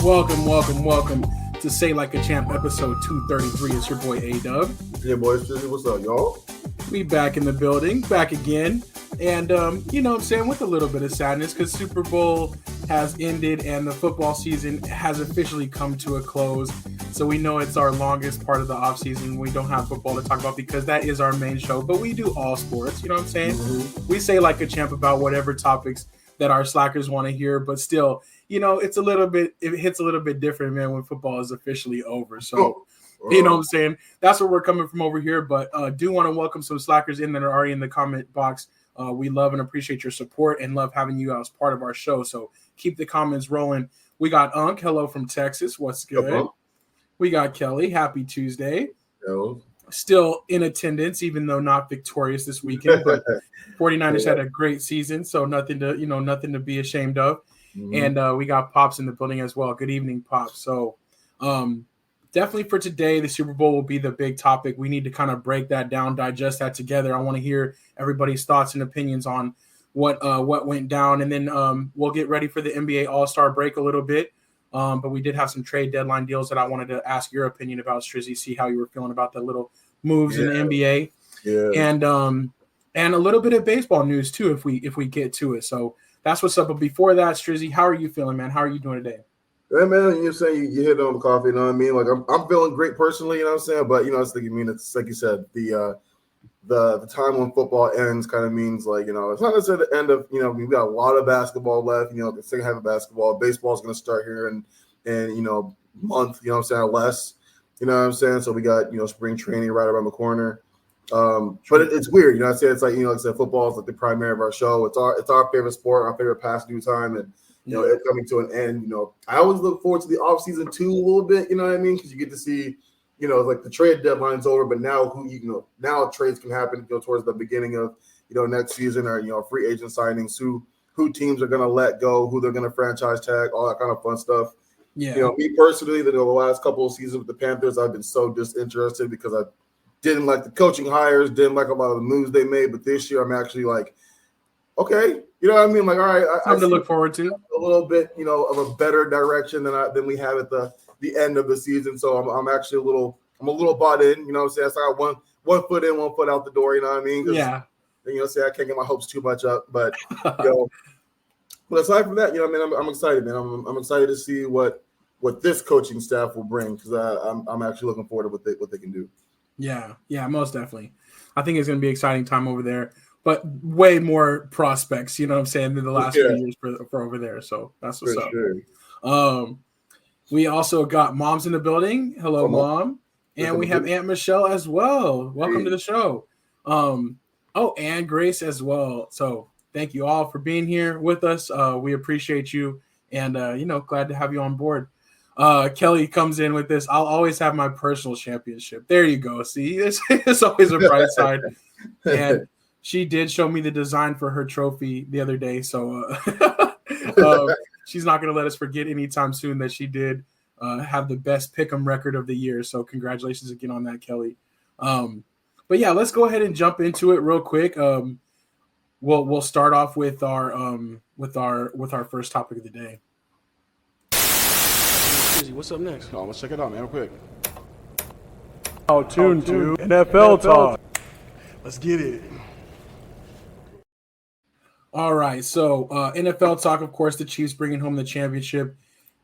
Welcome to Say Like a Champ, episode 233. It's your boy A-Dub. Yeah, boys, what's up, y'all? We back in the building, back again. And, you know what I'm saying, with a little bit of sadness because Super Bowl has ended and the football season has officially come to a close. So we know it's our longest part of the offseason. We don't have football to talk about because that is our main show, but we do all sports, you know what I'm saying? Mm-hmm. We say like a champ about whatever topics that our slackers want to hear, but still, you know, it hits a little bit different, man, when football is officially over. So, you know what I'm saying? That's where we're coming from over here, but do want to welcome some slackers in that are already in the comment box. We love and appreciate your support and love having you as part of our show. So keep the comments rolling. We got Unk, hello from Texas. What's good? Hello. We got Kelly. Happy Tuesday. Hello. Still in attendance, even though not victorious this weekend, but 49ers had a great season, so nothing to be ashamed of. Mm-hmm. And we got Pops in the building as well. Good evening, Pops. So definitely for today, the Super Bowl will be the big topic. We need to kind of break that down, digest that together. I want to hear everybody's thoughts and opinions on what went down, and then we'll get ready for the NBA All-Star break a little bit. But we did have some trade deadline deals that I wanted to ask your opinion about, Strizzy, see how you were feeling about the little moves in the NBA. Yeah. And a little bit of baseball news too, if we get to it. So that's what's up. But before that, Strizzy, how are you feeling, man? How are you doing today? Yeah, man, you're saying you hit on the coffee, you know what I mean? Like I'm feeling great personally, you know what I'm saying? But it's like it's like you said, the time when football ends kind of means like, it's not necessarily the end of, we've got a lot of basketball left, the second half of basketball. Baseball is going to start here in month, or less, So we got, spring training right around the corner. But it's weird, I say it's like, like I said, football is like the primary of our show. It's our favorite sport, our favorite pastime time. And, it coming to an end, I always look forward to the off season too, a little bit, you know what I mean? Because you get to see, like the trade deadline's over, but now now trades can happen, towards the beginning of, next season or, free agent signings, who teams are going to let go, who they're going to franchise tag, all that kind of fun stuff. Yeah. Me personally, the last couple of seasons with the Panthers, I've been so disinterested because I didn't like the coaching hires, didn't like a lot of the moves they made. But this year, I'm actually like, okay, you know what I mean? Like, all right, something to look forward to. A little bit, of a better direction than we have at the end of the season. So I'm actually a little bought in. So I got one foot in, 1 foot out the door. You know what I mean? Yeah. Say I can't get my hopes too much up, but but aside from that, I'm excited, man. I'm excited to see what this coaching staff will bring because I'm actually looking forward to what they can do. Yeah, most definitely. I think it's going to be an exciting time over there, but way more prospects, you know what I'm saying, than the last few years for over there. So that's what's up. Sure. We also got Mom's in the building. Hello, Mom. And we have Aunt Michelle as well. Welcome to the show. And Grace as well. So thank you all for being here with us. We appreciate you and, glad to have you on board. Kelly comes in with this. I'll always have my personal championship. There you go. See, it's always a bright side. And she did show me the design for her trophy the other day. So she's not going to let us forget anytime soon that she did have the best pick'em record of the year. So congratulations again on that, Kelly. But yeah, let's go ahead and jump into it real quick. We'll start off with our first topic of the day. What's up next? Oh, let's check it out, man, real quick. Tune to NFL Talk. Let's get it. All right, so NFL Talk, of course, the Chiefs bringing home the championship.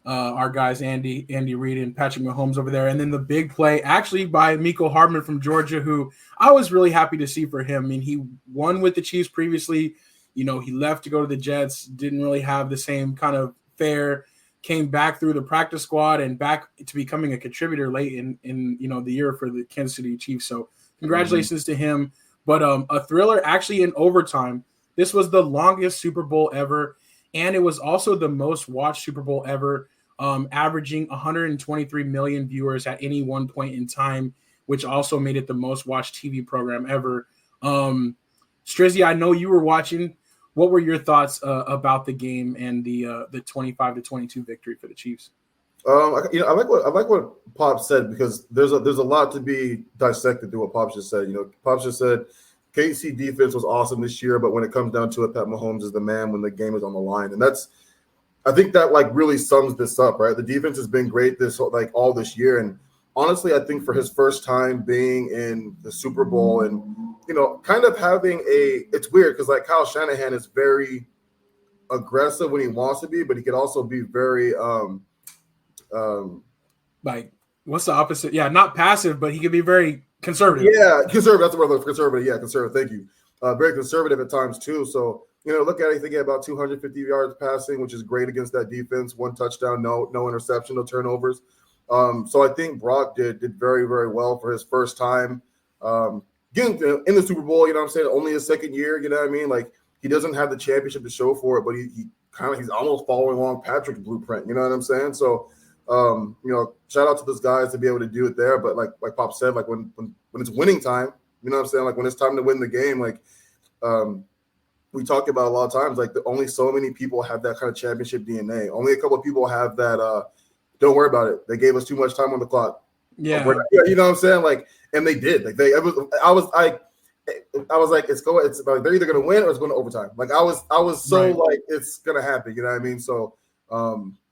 Our guys, Andy Reid and Patrick Mahomes over there. And then the big play actually by Mecole Hardman from Georgia, who I was really happy to see for him. I mean, he won with the Chiefs previously. He left to go to the Jets, didn't really have the same kind of fare, came back through the practice squad and back to becoming a contributor late in the year for the Kansas City Chiefs. So congratulations to him. But a thriller actually in overtime. This was the longest Super Bowl ever. And it was also the most watched Super Bowl ever, averaging 123 million viewers at any one point in time, which also made it the most watched TV program ever. Strizzy, I know you were watching. What were your thoughts about the game and the 25-22 victory for the Chiefs? I like what Pop said because there's a lot to be dissected through what Pop just said. Pop just said KC defense was awesome this year, but when it comes down to it, Pat Mahomes is the man when the game is on the line, and that's I think that like really sums this up, right? The defense has been great all this year, and honestly, I think for his first time being in the Super Bowl and kind of having it's weird because like Kyle Shanahan is very aggressive when he wants to be, but he could also be very like what's the opposite? Yeah, not passive, but he could be very conservative. Yeah, conservative. That's the word. Conservative. Yeah, conservative. Thank you. Very conservative at times too. So look at it. They get about 250 yards passing, which is great against that defense. 1 touchdown, no interception, no turnovers. So I think Brock did very, very well for his first time getting in the Super Bowl. You know what I'm saying? Only his second year. You know what I mean? Like he doesn't have the championship to show for it, but he's almost following along Patrick's blueprint. You know what I'm saying? So. Shout out to those guys to be able to do it there. But like Pop said, like when it's winning time, you know what I'm saying? Like when it's time to win the game, like we talk about a lot of times, like only so many people have that kind of championship DNA. Only a couple of people have that. Don't worry about it. They gave us too much time on the clock. Yeah, you know what I'm saying? Like, and they did. Like I was like, it's like they're either gonna win or it's going to overtime. Like I was so right. Like it's gonna happen. You know what I mean? So.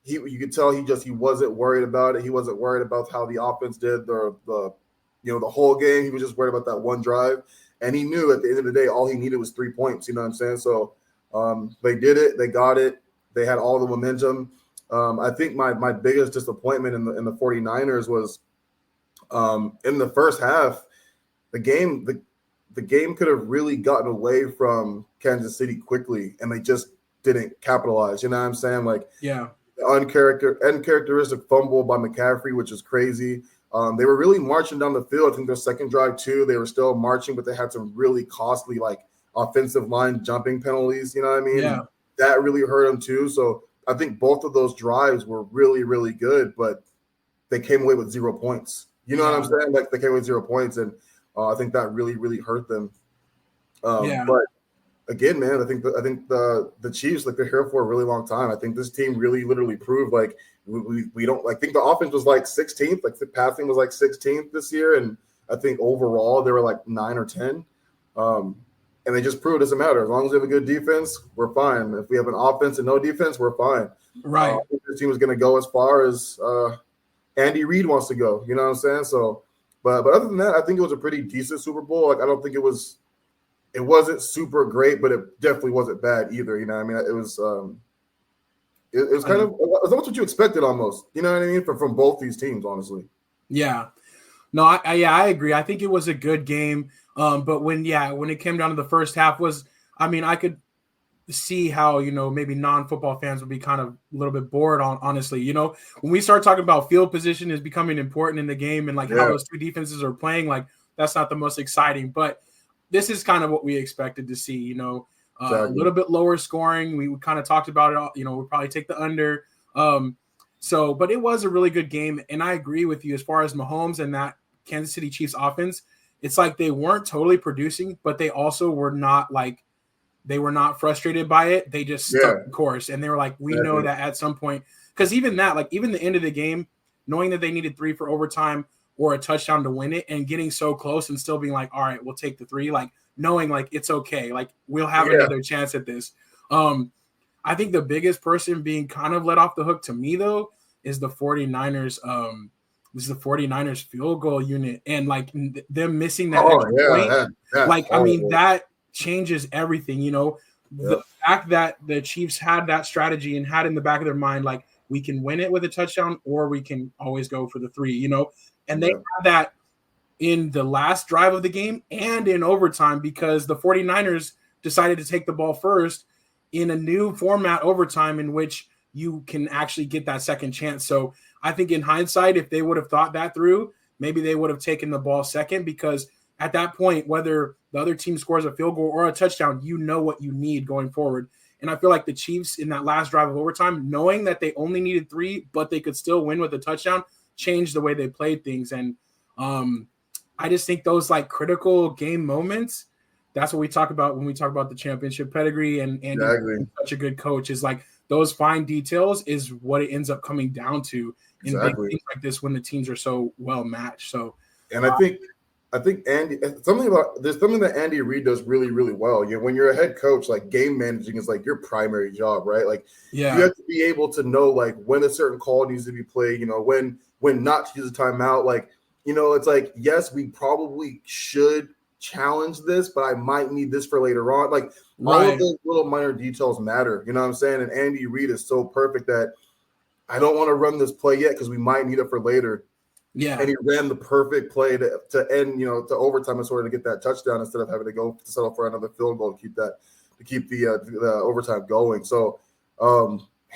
You could tell he wasn't worried about it. He wasn't worried about how the offense did the whole game. He was just worried about that one drive, and he knew at the end of the day all he needed was 3 points. You know what I'm saying? So they did it. They got it. They had all the momentum. I think my biggest disappointment in the 49ers was in the first half. The game could have really gotten away from Kansas City quickly, and they just didn't capitalize. You know what I'm saying? Like yeah. Uncharacteristic fumble by McCaffrey, which is crazy. They were really marching down the field. I think their second drive too, they were still marching, but they had some really costly like offensive line jumping penalties. You know what I mean? Yeah. That really hurt them too. So I think both of those drives were really, really good, but they came away with 0 points. You know what I'm saying? Like they came away with 0 points, and I think that really, really hurt them. But again, man, I think the Chiefs, like, they're here for a really long time. I think this team really literally proved like we don't. I think the offense was like 16th, like the passing was like 16th this year, and I think overall they were like 9 or 10. And they just proved it doesn't matter as long as we have a good defense, we're fine. If we have an offense and no defense, we're fine. Right. I think this team is going to go as far as Andy Reid wants to go. You know what I'm saying? So, but other than that, I think it was a pretty decent Super Bowl. Like I don't think it wasn't super great, but it definitely wasn't bad either. You know what I mean? It was kind of what you expected almost. You know what I mean? From both these teams, honestly. Yeah. No, I agree. I think it was a good game. But when it came down to the first half I could see how, maybe non-football fans would be kind of a little bit bored honestly. When we start talking about field position is becoming important in the game and like how those two defenses are playing, like that's not the most exciting, but this is kind of what we expected to see, exactly. A little bit lower scoring. We kind of talked about it, we'll probably take the under. But it was a really good game. And I agree with you as far as Mahomes and that Kansas City Chiefs offense. It's like they weren't totally producing, but they also were not frustrated by it. They just stuck the course. And they were like, we know that at some point, because even the end of the game, knowing that they needed 3 for overtime or a touchdown to win it and getting so close and still being like, all right, we'll take the 3, like knowing like it's okay. Like we'll have another chance at this. I think the biggest person being kind of let off the hook to me though is the 49ers. This is the 49ers field goal unit and like them missing that extra point. That changes everything, The fact that the Chiefs had that strategy and had in the back of their mind, like we can win it with a touchdown or we can always go for the 3, and they had that in the last drive of the game and in overtime because the 49ers decided to take the ball first in a new format overtime in which you can actually get that second chance. So I think in hindsight, if they would have thought that through, maybe they would have taken the ball second because at that point, whether the other team scores a field goal or a touchdown, you know what you need going forward. And I feel like the Chiefs in that last drive of overtime, knowing that they only needed 3, but they could still win with a touchdown, changed the way they played things. And I just think those like critical game moments, that's what we talk about when we talk about the championship pedigree and such a good coach is like those fine details is what it ends up coming down to in big things like this when the teams are so well matched. So, and I think I think there's something that Andy Reid does really, really well. When you're a head coach, like game managing is like your primary job, right? Like you have to be able to know like when a certain call needs to be played, when not to use a timeout. Like, it's like, yes, we probably should challenge this, but I might need this for later on. Like all of those little minor details matter. You know what I'm saying? And Andy Reid is so perfect that I don't want to run this play yet because we might need it for later. Yeah. And he ran the perfect play to end, to overtime in order to get that touchdown instead of having to go to settle for another field goal to keep the overtime going. So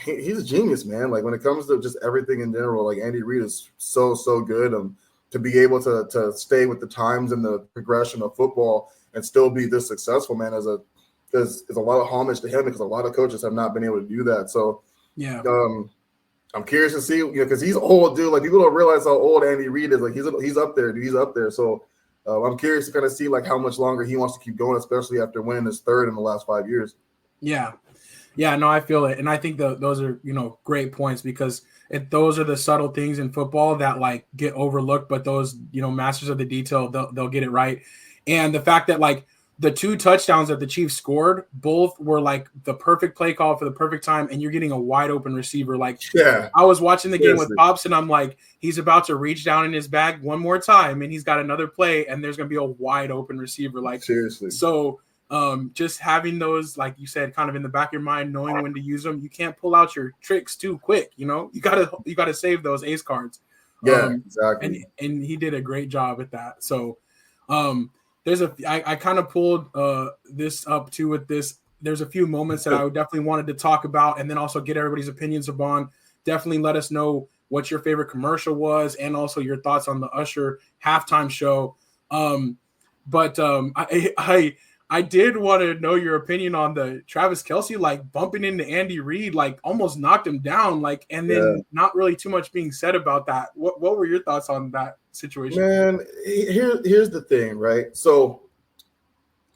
he's a genius, man. Like when it comes to just everything in general, like Andy Reid is so good. To be able to stay with the times and the progression of football and still be this successful, man, is a lot of homage to him because a lot of coaches have not been able to do that. So yeah. I'm curious to see, because he's old, dude. Like people don't realize how old Andy Reid is. Like he's up there, dude. He's up there. So I'm curious to kind of see like how much longer he wants to keep going, especially after winning his third in the last 5 years. Yeah. No, I feel it, and I think those are great points because those are the subtle things in football that like get overlooked, but those masters of the detail they'll get it right, and the fact that like the 2 touchdowns that the Chiefs scored, both were like the perfect play call for the perfect time, and you're getting a wide open receiver. Like, I was watching the game with Pops, and I'm like, he's about to reach down in his bag one more time, and he's got another play, and there's gonna be a wide open receiver. Like, seriously. So, just having those, like you said, kind of in the back of your mind, knowing when to use them. You can't pull out your tricks too quick. You gotta save those ace cards. Yeah, exactly. And he did a great job at that. So, I kind of pulled this up too with this. There's a few moments that I definitely wanted to talk about and then also get everybody's opinions upon. Definitely let us know what your favorite commercial was and also your thoughts on the Usher halftime show. I did want to know your opinion on the Travis Kelce, like bumping into Andy Reid, like almost knocked him down, like, and then not really too much being said about that. What were your thoughts on that situation? Man, here's the thing, right? So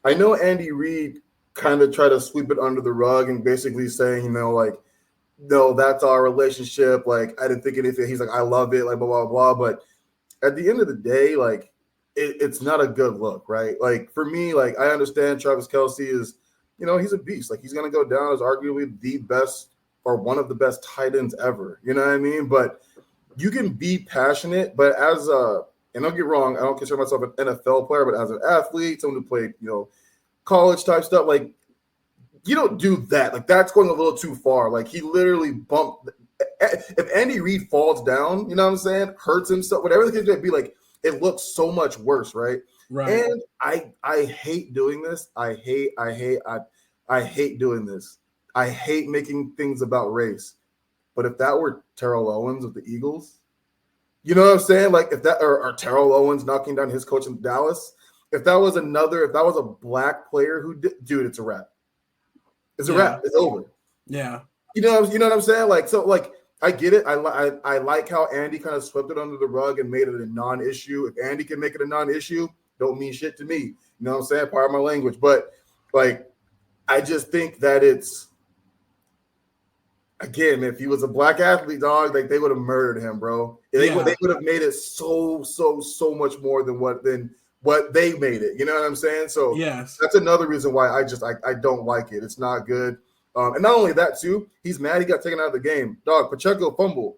I know Andy Reid kind of tried to sweep it under the rug and basically saying, like, no, that's our relationship. Like, I didn't think anything. He's like, I love it, like, blah, blah, blah. But at the end of the day, like, it's not a good look, right? Like, for me, like, I understand Travis Kelce is, he's a beast. Like, he's going to go down as arguably the best or one of the best tight ends ever. You know what I mean? But you can be passionate, but and don't get wrong, I don't consider myself an NFL player, but as an athlete, someone who played, college type stuff, like, you don't do that. Like, that's going a little too far. Like, he literally bumped. If Andy Reid falls down, you know what I'm saying, hurts himself, whatever the case may be, like, it looks so much worse, right? Right. And I hate doing this. I hate doing this. I hate making things about race. But if that were Terrell Owens of the Eagles, you know what I'm saying? Like if that or Terrell Owens knocking down his coach in Dallas, if that was a black player who did, dude, it's a wrap. It's a wrap. It's over. Yeah. You know what I'm saying? Like, so like I get it. I like how Andy kind of swept it under the rug and made it a non-issue. If Andy can make it a non-issue, don't mean shit to me. You know what I'm saying? Part of my language. But like, I just think that it's, again, if he was a black athlete, dog, like they would have murdered him, bro. They would have made it so much more than what they made it. You know what I'm saying? So yes, that's another reason why I don't like it. It's not good. And not only that, too, he's mad he got taken out of the game. Dog, Pacheco fumble.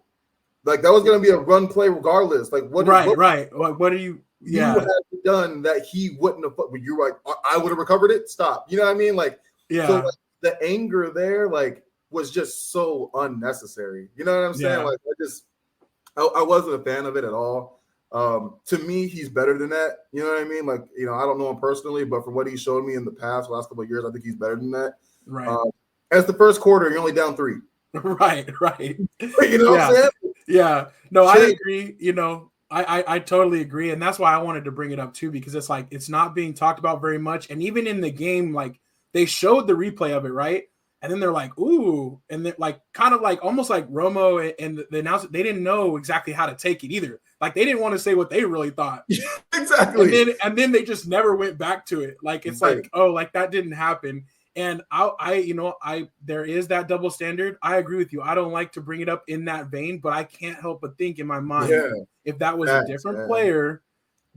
Like, that was going to be a run play regardless. Like, what are you – you had done that he wouldn't have – you're like, I would have recovered it? Stop. You know what I mean? Like, so like, the anger there, like, was just so unnecessary. You know what I'm saying? Like, I wasn't a fan of it at all. To me, he's better than that. You know what I mean? Like, I don't know him personally, but from what he showed me in the last couple of years, I think he's better than that. Right. As the first quarter, you're only down 3. Right. You know what I'm saying? Yeah. No, I agree. I totally agree. And that's why I wanted to bring it up too, because it's like, it's not being talked about very much. And even in the game, like they showed the replay of it, right? And then they're like, ooh. And they're like, kind of like, almost like Romo and the announcer, they didn't know exactly how to take it either. Like they didn't want to say what they really thought. Exactly. And then they just never went back to it. Like, it's like, oh, like that didn't happen. And there is that double standard. I agree with you. I don't like to bring it up in that vein, but I can't help but think in my mind, if that was a different player,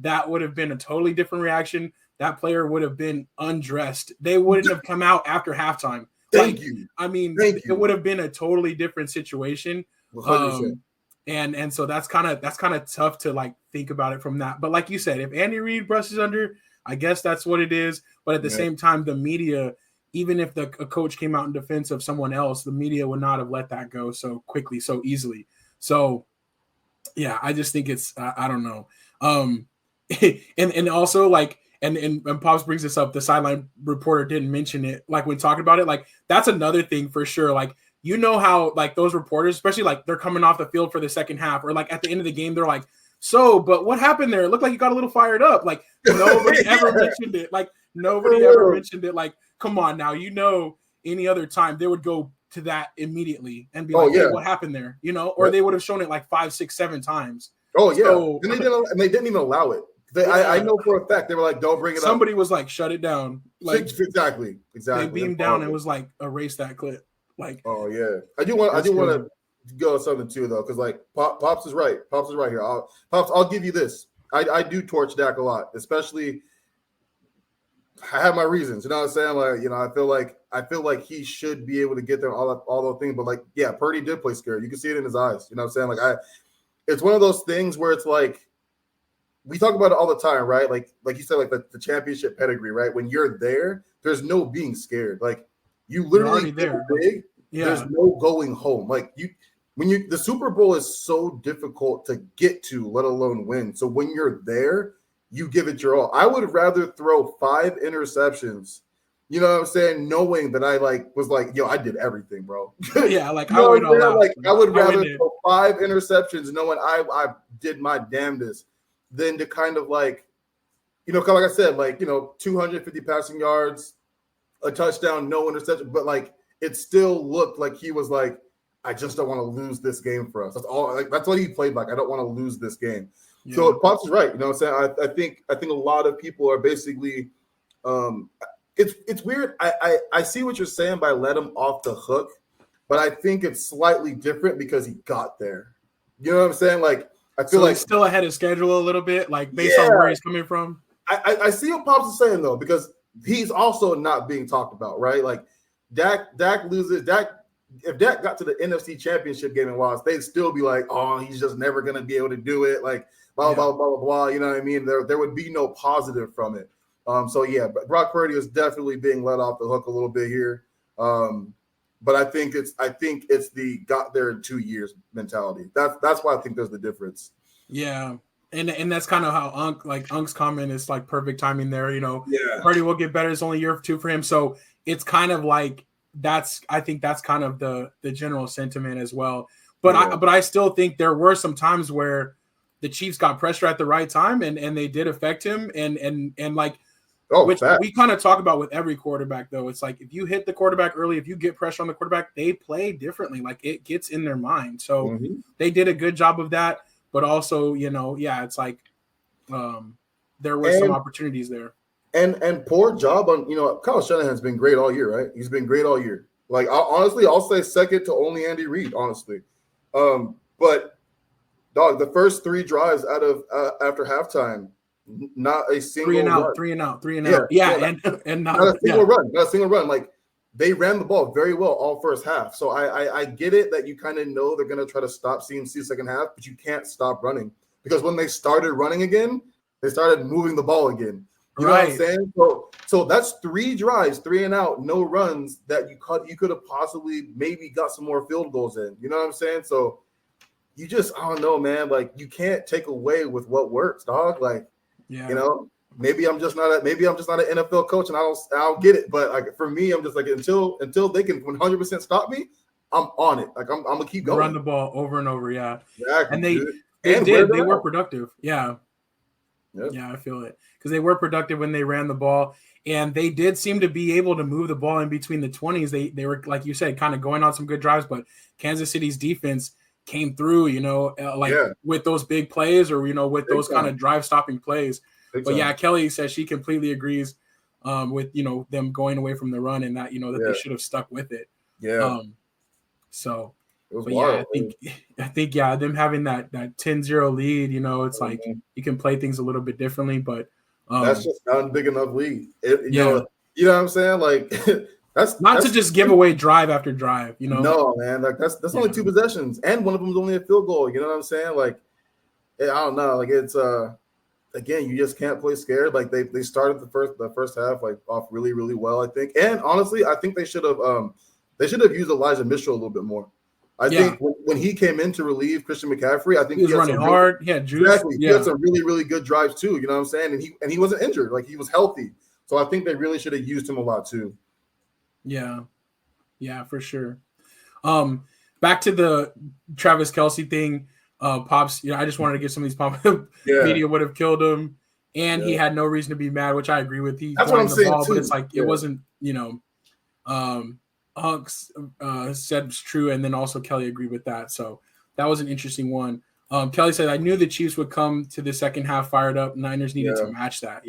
that would have been a totally different reaction. That player would have been undressed. They wouldn't have come out after halftime. Thank you. I mean, Thank you. it would have been a totally different situation. 100%. And so that's kind of tough to like think about it from that. But like you said, if Andy Reid brushes under, I guess that's what it is. But at the same time, the media, even if a coach came out in defense of someone else, the media would not have let that go so quickly, so easily. So, yeah, I just think it's I don't know. And also like and Pops brings this up. The sideline reporter didn't mention it. Like when talking about it, like that's another thing for sure. Like you know how like those reporters, especially like they're coming off the field for the second half, or like at the end of the game, they're like, "So, but what happened there? It looked like you got a little fired up." Like nobody ever mentioned it. Like nobody ever mentioned it. Like, come on now, any other time they would go to that immediately and be like, "Hey, what happened there?" Or they would have shown it like 5, 6, 7 times. Oh yeah, so, and they didn't even allow it. I know for a fact they were like, "Don't bring it up." Somebody was like, "Shut it down." Like exactly. They beamed down and was like, "Erase that clip." Like, oh yeah, I do want to go with something too though, because like Pops is right. Pops is right here. I'll give you this. I do torch Dak a lot, especially. I have my reasons, you know what I'm saying? Like, I feel like he should be able to get there, all those things. But like, yeah, Purdy did play scared. You can see it in his eyes. You know what I'm saying? Like, it's one of those things where it's like we talk about it all the time, right? Like you said, like the championship pedigree, right? When you're there, there's no being scared. Like you literally there. Big, there's no going home. Like the Super Bowl is so difficult to get to, let alone win. So when you're there, you give it your all. I would rather throw 5 interceptions, you know what I'm saying, knowing that I was like, yo, I did everything, bro. Yeah, like I would rather throw 5 interceptions knowing I did my damnedest than to kind of like, like I said, 250 passing yards, a touchdown, no interception, but like it still looked like he was like, I just don't want to lose this game for us. That's all. Like that's what he played like. I don't want to lose this game. Yeah. So Pops is right. You know what I'm saying? I think a lot of people are basically it's weird. I see what you're saying by let him off the hook, but I think it's slightly different because he got there. You know what I'm saying? Like I feel like he's still ahead of schedule a little bit, like based on where he's coming from. I see what Pops is saying though, because he's also not being talked about, right? Like Dak loses. If Dak got to the NFC Championship game and lost, they'd still be like, "Oh, he's just never gonna be able to do it." Like blah blah blah blah blah. You know what I mean? There would be no positive from it. So yeah, but Brock Purdy is definitely being let off the hook a little bit here. But I think it's the got there in 2 years mentality. That's why I think there's the difference. Yeah. And that's kind of how Unk's comment is like perfect timing there. Yeah. Purdy will get better. It's only year 2 for him. So it's kind of like I think that's kind of the general sentiment as well. But I still think there were some times where the Chiefs got pressure at the right time and they did affect him and like which we kind of talk about with every quarterback though. It's like if you hit the quarterback early, if you get pressure on the quarterback, they play differently. Like it gets in their mind. So they did a good job of that. But also, it's like there were some opportunities there. And poor job on, Kyle Shanahan's been great all year, right? He's been great all year. Like, honestly, I'll say second to only Andy Reid, honestly. But, dog, the first 3 drives out of after halftime, not a single 3 and out, run. 3 and out, 3 and out. Yeah, and not a single run. Not a single run. Like, they ran the ball very well all first half. So I get it that you kind of know they're going to try to stop CMC second half, but you can't stop running. Because when they started running again, they started moving the ball again. You know what I'm saying? So that's 3 drives, 3 and out, no runs that you could have possibly maybe got some more field goals in. You know what I'm saying? So you just, I don't know, man. Like you can't take away with what works, dog. Like, maybe I'm just not an NFL coach and I don't get it. But like for me, I'm just like until they can 100% stop me, I'm on it. Like I'm gonna keep going. Run the ball over and over, yeah. Exactly, and they were productive, yeah. Yep. Yeah, I feel it because they were productive when they ran the ball, and they did seem to be able to move the ball in between the 20s. They were, like you said, kind of going on some good drives, but Kansas City's defense came through, with those big plays or with those kind of drive stopping plays. But yeah, Kelly says she completely agrees with them going away from the run and that that they should have stuck with it. Yeah. So It was But wild. I think them having that 10-0 lead, it's like Mhm. you can play things a little bit differently, but That's just not a big enough league. yeah, You know what I'm saying? Like not to that's just give away drive after drive, no, man. Like that's only Yeah. 2 possessions, and one of them is only a field goal. You know what I'm saying? Like I don't know. Like it's again, you just can't play scared. Like they started the first half like off really really well, I think. And honestly, I think they should have used Elijah Mitchell a little bit more. I Yeah. think when he came in to relieve Christian McCaffrey, I think He was running hard. He had juice. exactly. He Yeah. had some really really good drives too. You know what I'm saying? And he wasn't injured. Like he was healthy. So I think they really should have used him a lot too. Yeah. Yeah, for sure. Back to the Travis Kelce thing. Pops, I just wanted to get some of these pop media would have killed him, and he had no reason to be mad, which I agree with. He That's what I'm wanted the saying ball, too. but it's like it wasn't, Hunks said it's true, and then also Kelly agreed with that. So that was an interesting one. Kelly said, "I knew the Chiefs would come to the second half fired up. Niners needed to match that,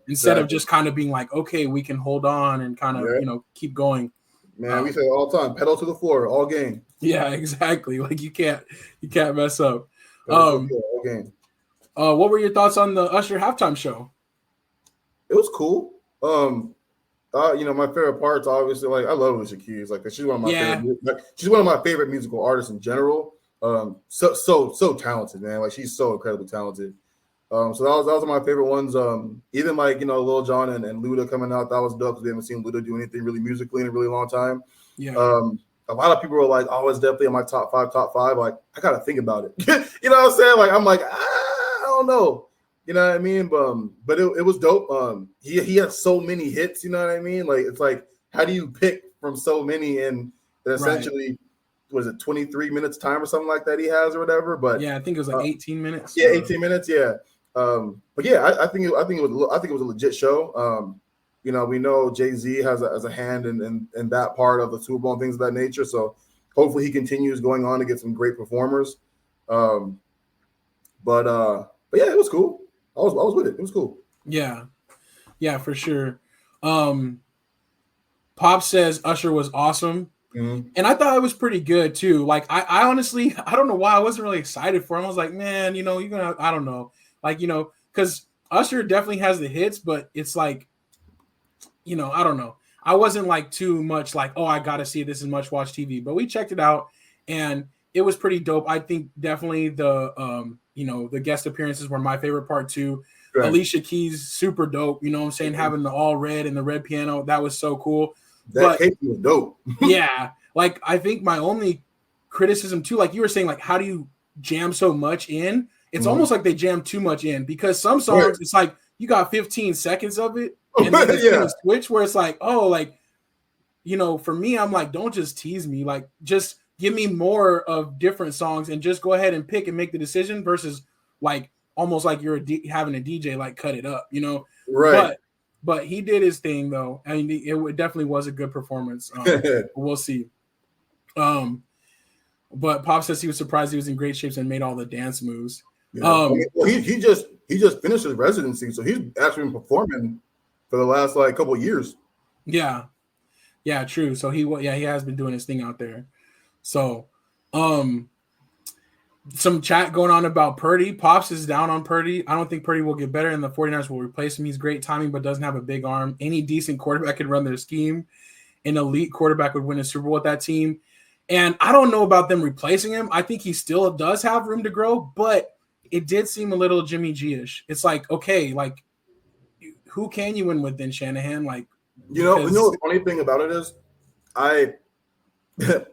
instead of just kind of being like, okay, we can hold on and kind of keep going." Man, we say all the time, pedal to the floor all game. Yeah, exactly. Like you can't mess up. All game. What were your thoughts on the Usher halftime show? It was cool. My favorite parts, obviously, like I love Alicia Keys. Like she's one of my favorite. She's one of my favorite musical artists in general. So talented, man. Like she's so incredibly talented. So that was one of my favorite ones. Even like Lil Jon and Luda coming out, that was dope because we haven't seen Luda do anything really musically in a really long time. Yeah. A lot of people were like, "Oh, it's definitely in my top five." Like I gotta think about it. You know what I'm saying? Like I'm like, I don't know. You know what I mean? But it was dope. He had so many hits. You know what I mean? Like it's like, how do you pick from so many and essentially? Was it 23 minutes time or something like that he has or whatever? But yeah, I think it was like 18 minutes. Yeah, 18 minutes. Yeah. But yeah, I think it was a legit show. We know Jay-Z has a hand in that part of the Super Bowl and things of that nature. So hopefully he continues going on to get some great performers. But yeah, it was cool. I was with it. It was cool. Yeah, for sure. Pop says Usher was awesome. Mm-hmm. And I thought it was pretty good too. Like I honestly, I don't know why I wasn't really excited for him. I was like, man, you're gonna, I don't know, like because Usher definitely has the hits, but it's like, I don't know. I wasn't like too much like, oh, I gotta see it. This is much watch TV. But we checked it out, and it was pretty dope. I think definitely the the guest appearances were my favorite part too. Right. Alicia Keys, super dope. You know what I'm saying? Mm-hmm. Having the all red and the red piano, that was so cool. That cake was dope. Yeah. Like, I think my only criticism, too, like you were saying, like, how do you jam so much in? It's almost like they jam too much in because some songs, it's like you got 15 seconds of it and then it's gonna switch where it's like, oh, like, for me, I'm like, don't just tease me. Like, just give me more of different songs and just go ahead and pick and make the decision versus, like, almost like you're having a DJ, like, cut it up, Right. But he did his thing, though. I mean, it definitely was a good performance. We'll see. But Pop says he was surprised he was in great shape and made all the dance moves. Yeah. He just finished his residency, so he's actually been performing for the last couple of years. Yeah, true. So he has been doing his thing out there. So, some chat going on about Purdy. Pops is down on Purdy. I don't think Purdy will get better, and the 49ers will replace him. He's great timing, but doesn't have a big arm. Any decent quarterback could run their scheme. An elite quarterback would win a Super Bowl with that team. And I don't know about them replacing him. I think he still does have room to grow, but it did seem a little Jimmy G-ish. It's like, okay, like, who can you win with then, Shanahan? Like, the funny thing about it is, I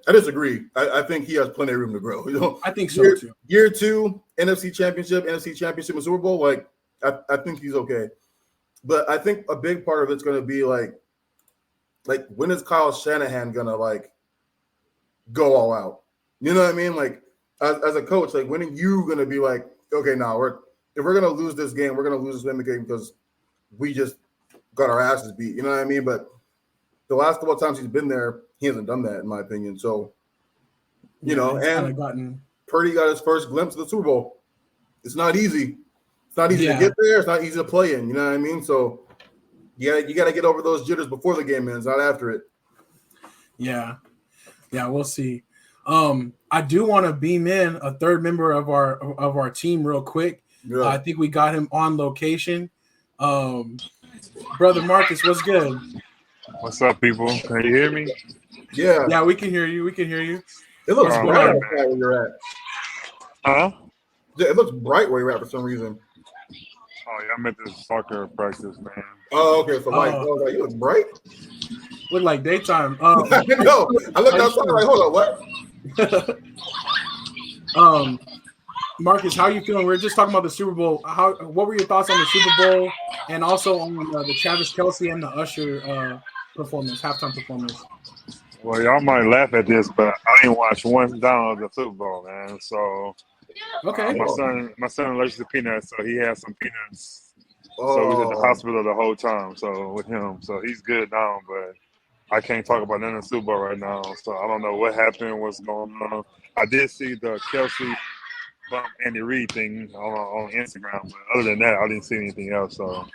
disagree. I think he has plenty of room to grow. I think so too. Year 2, NFC Championship and Super Bowl. Like, I think he's okay. But I think a big part of it's going to be like when is Kyle Shanahan gonna go all out? You know what I mean? Like as a coach, like when are you gonna be like, okay, now if we're gonna lose this game, we're gonna lose this game because we just got our asses beat. You know what I mean? But the last couple of times he's been there, he hasn't done that, in my opinion. So, and Purdy got his first glimpse of the Super Bowl. It's not easy. It's not easy to get there. It's not easy to play in. You know what I mean? So, you got to get over those jitters before the game ends, not after it. Yeah, we'll see. I do want to beam in a third member of our team real quick. Yeah. I think we got him on location. Brother Marcus, what's good? What's up, people? Can you hear me? Yeah. Yeah, we can hear you. We can hear you. It looks Oh, bright man. outside where you're at. Huh? Yeah, it looks bright where you're at for some reason. Oh, yeah, I'm at this soccer practice, man. Oh, okay. So, Mike, Oh. I was like, you look bright? Look like daytime. No, I looked outside like, hold on, what? Marcus, how are you feeling? We were just talking about the Super Bowl. What were your thoughts on the Super Bowl and also on the Travis Kelce and the Usher performance, halftime performance? Well, y'all might laugh at this, but I didn't watch one down of the Super Bowl, man. So Okay. my son allergic to peanuts, so he had some peanuts. So we was at the hospital the whole time. So with him, so he's good now, but I can't talk about none of the Super Bowl right now. So I don't know what happened, what's going on. I did see the Kelsey bump Andy Reid thing on Instagram, but other than that, I didn't see anything else. So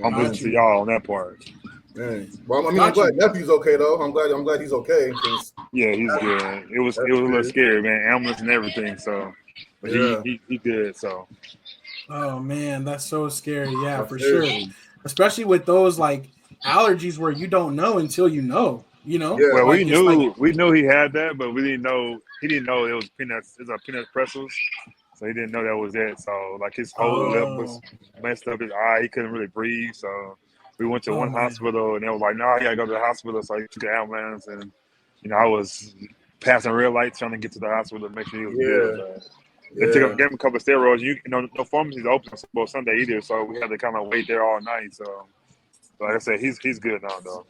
I'm Got listening to you. y'all on that part. Dang. Well, I mean, Got I'm glad you. nephew's okay though. I'm glad he's okay. 'Cause Yeah, he's good. It was a That's little good. scary, man. Ambulance and everything. So, but Yeah. he good. So Oh man, that's so scary. Yeah, That's for seriously. sure. Especially with those like allergies where you don't know until you know. You know, Yeah. well, like it's like we knew he had that, but we didn't know he didn't know it was peanuts. It's a peanut pretzels. So he didn't know that was it. So like his whole lip was messed up. His eye, he couldn't really breathe. So we went to Oh, one man. hospital, and they were like, "No, you gotta go to the hospital." So he took the ambulance, and I was passing red lights trying to get to the hospital to make sure he was good. But they gave him a couple of steroids. No pharmacies open for Sunday either, so we had to kind of wait there all night. So like I said, he's good now, though.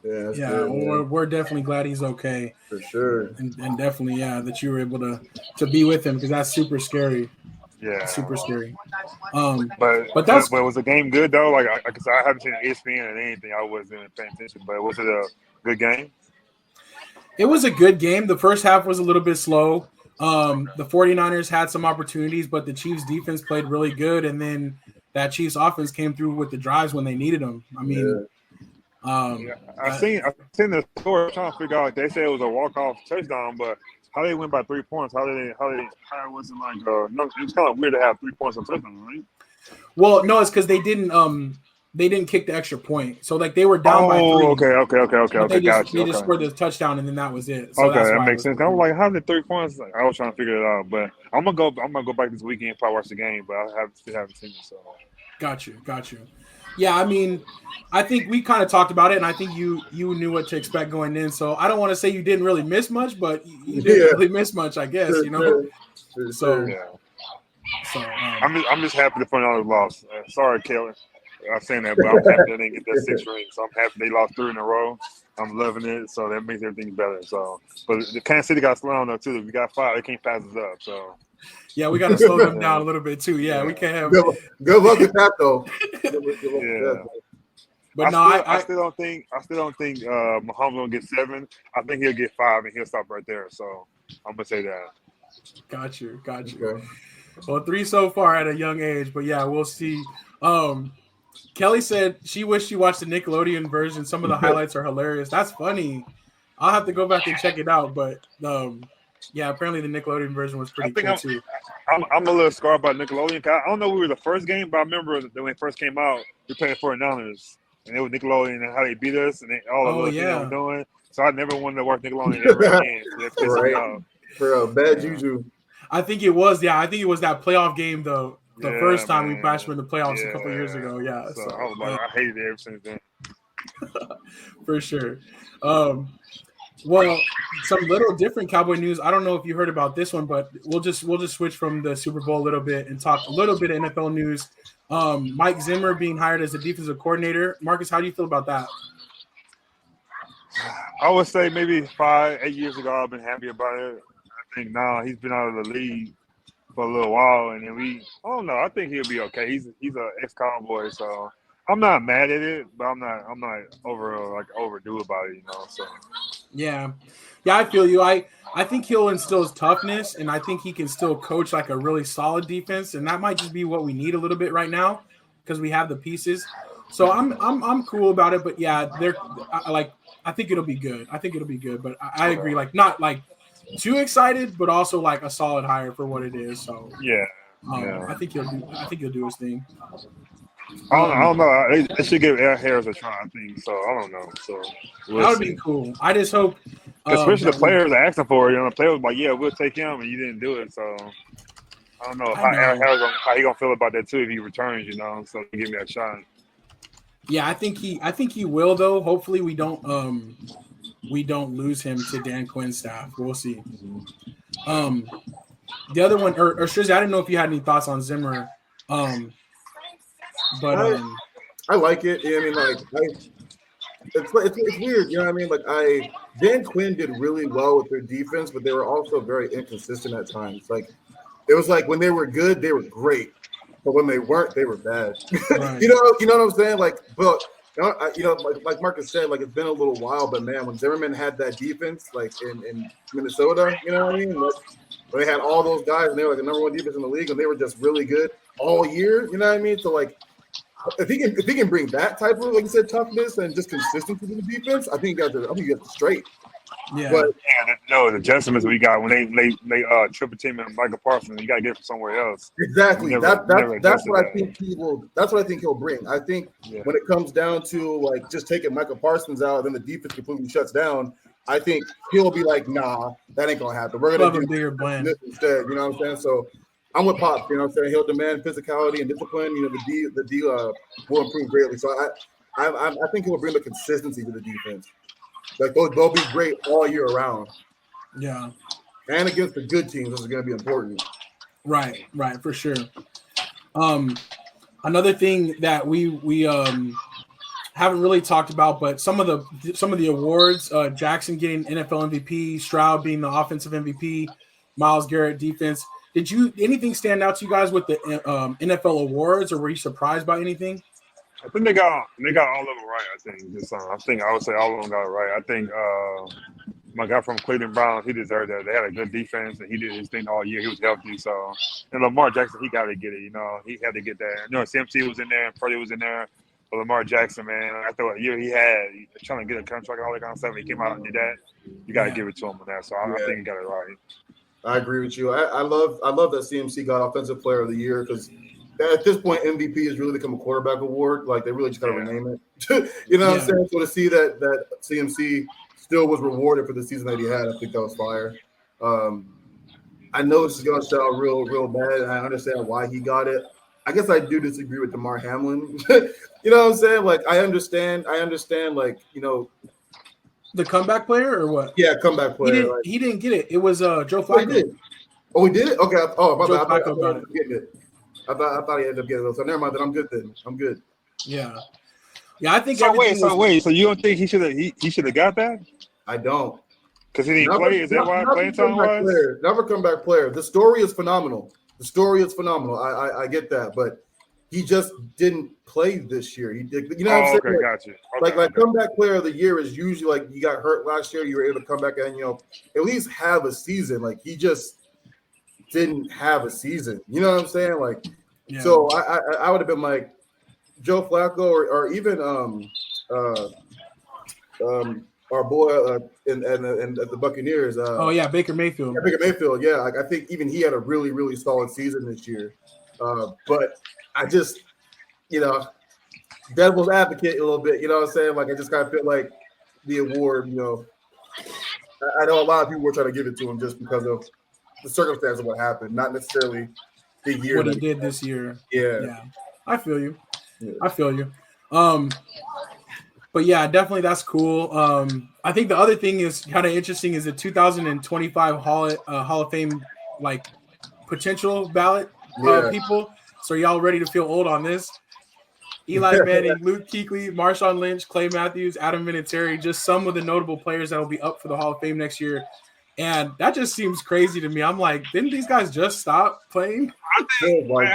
Yeah. That's Yeah, good, man. we're definitely glad he's okay, For sure. and definitely that you were able to be with him because that's super scary. Yeah. Super scary. But that's was the game good though? Like, cause I haven't seen ESPN and anything. I wasn't paying attention. But was it a good game? it was a good game. The first half was a little bit slow. The 49ers had some opportunities, but the Chiefs defense played really good, and then that Chiefs offense came through with the drives when they needed them. I mean, I seen the score. Trying to figure out. They said it was a walk-off touchdown, but how they went by 3 points? How it wasn't like no? It was kind of weird to have 3 points on touchdown, right? well, no, it's because they didn't kick the extra point, so like they were down by 3. Okay. They Got you. just Okay. scored the touchdown, and then that was it. So that's That why makes sense. I was like, how did 3 points? Like, I was trying to figure it out, but I'm gonna go back this weekend and probably watch the game, but I still haven't seen it. So Got you. Yeah, I mean, I think we kind of talked about it, and I think you knew what to expect going in. So I don't want to say you didn't really miss much, but you didn't really miss much, I guess. For You know. sure. So yeah, so I'm just happy the 49ers lost. Sorry, Kelly. I'm saying that, but I'm happy they didn't get that 6 ring. So I'm happy they lost 3 in a row. I'm loving it. So that makes everything better. So, but the Kansas City got slowed though too. If we got 5, they can't pass us up. So yeah, we got to slow them down a little bit too. Yeah, we can't have. Good luck with that though. Yeah. But I still don't think Mahomes gonna get 7. I think he'll get 5 and he'll stop right there. So I'm gonna say that. Got you. Okay. Well, 3 so far at a young age, but yeah, we'll see. Kelly said she wished she watched the Nickelodeon version. Some of the highlights are hilarious. That's funny. I'll have to go back and check it out. But yeah, apparently the Nickelodeon version was pretty cool too. I'm a little scarred by Nickelodeon. I don't know if we were the first game, but I remember that when it first came out, we played 49ers. And it was Nickelodeon and how they beat us and all the little things they were doing. So I never wanted to watch Nickelodeon ever again. So that pissed me off. For bad juju. I think it was that playoff game though. The first time we bashed them in the playoffs a couple years ago. Yeah. So I was like, I hated it ever since then. For sure. Well, some little different Cowboy news. I don't know if you heard about this one, but we'll just switch from the Super Bowl a little bit and talk a little bit of NFL news. Mike Zimmer being hired as a defensive coordinator. Marcus, how do you feel about that? I would say maybe 5, 8 years ago, I've been happy about it. I think now he's been out of the league for a little while, and then I don't know. I think he'll be okay. He's an ex-Cowboy, so I'm not mad at it, but I'm not overdue about it, So yeah, I feel you. I think he'll instill his toughness, and I think he can still coach like a really solid defense, and that might just be what we need a little bit right now because we have the pieces. So I'm cool about it, but yeah, I think it'll be good. But I agree, like not like too excited, but also like a solid hire for what it is. So Yeah. I think he'll do his thing. I don't know. They should give Air Harris a try. I think so. I don't know. So that would be cool. I just hope, especially the players are asking for it. You know, the players like, yeah, we'll take him, and you didn't do it. So I don't know how he gonna feel about that too if he returns. You know, so give me a shot. Yeah, I think he will though. Hopefully, we don't lose him to Dan Quinn's staff. We'll see. The other one, or Shrizzy, I didn't know if you had any thoughts on Zimmer. But I like it. I mean, like, it's weird, you know what I mean? Like, Dan Quinn did really well with their defense, but they were also very inconsistent at times. Like, it was like when they were good, they were great, but when they weren't, they were bad. Right. you know what I'm saying? Like, but like Marcus said, like, it's been a little while, but man, when Zimmerman had that defense, like in Minnesota, you know what I mean? Like, when they had all those guys and they were like the number one defense in the league, and they were just really good all year, you know what I mean? So like, if he can bring that type of, like you said, toughness and just consistency to the defense, I think he got the straight. Yeah. But the adjustments we got when they triple team and Michael Parsons, you got to get it from somewhere else. Exactly. That's what I think he will. That's what I think he'll bring. I think when it comes down to like just taking Michael Parsons out, then the defense completely shuts down. I think he'll be like, nah, that ain't gonna happen. We're gonna do a bigger blend instead. You know what I'm saying? So I'm with Pop. You know what I'm saying? He'll demand physicality and discipline. You know, the D will improve greatly. So I think he'll bring the consistency to the defense. Like they'll be great all year around. Yeah. And against the good teams, this is going to be important. Right, for sure. Another thing that we haven't really talked about, but some of the awards, Jackson getting NFL MVP, Stroud being the offensive MVP, Myles Garrett defense. Did anything stand out to you guys with the NFL awards, or were you surprised by anything? I think they got all of them right. I think I would say all of them got it right. I think my guy from Cleveland Browns, he deserved that. They had a good defense, and he did his thing all year. He was healthy, so and Lamar Jackson, he got to get it. You know, he had to get that. You know, CMC was in there, and Purdy was in there. But Lamar Jackson, man, after a year he had trying to get a contract and all that kind of stuff, he came out and did that. You got to give it to him on that. So I think he got it right. I agree with you. I love that CMC got Offensive Player of the Year because at this point MVP has really become a quarterback award. Like they really just got to rename it. You know what I'm saying? So to see that CMC still was rewarded for the season that he had, I think that was fire. I know this is gonna sound real bad, and I understand why he got it. I guess I do disagree with DeMar Hamlin. You know what I'm saying? Like I understand. Like the comeback player or what? Yeah, comeback player. He didn't get it. It was Joe Flacco. Oh, he did it. Okay. Oh, my bad. I thought he ended up getting it. So never mind. Then I'm good. I'm good. Yeah. Yeah, I think. So wait. So you don't think he should have got that? I don't. Because he didn't play. Is that why playing time was? Never comeback player. The story is phenomenal. I get that, but he just didn't play this year. He did. You know what I'm saying? Okay, got you. Like comeback player of the year is usually like you got hurt last year. You were able to come back and at least have a season. Like he just didn't have a season. You know what I'm saying? Like, so I would have been like Joe Flacco or even our boy and the Buccaneers. Baker Mayfield. Yeah, Baker Mayfield. Yeah, like I think even he had a really, really solid season this year. But I just, devil's advocate a little bit. You know what I'm saying? Like I just kind of feel like the award. I know a lot of people were trying to give it to him just because of the circumstance of what happened, not necessarily the year what he did this year. Yeah. I feel you. But yeah, definitely that's cool. I think the other thing is kind of interesting is the 2025 Hall of Fame like potential ballot people. So are y'all ready to feel old on this? Eli Manning, Luke Kuechly, Marshawn Lynch, Clay Matthews, Adam Vinatieri, just some of the notable players that will be up for the Hall of Fame next year. And that just seems crazy to me. I'm like, didn't these guys just stop playing? I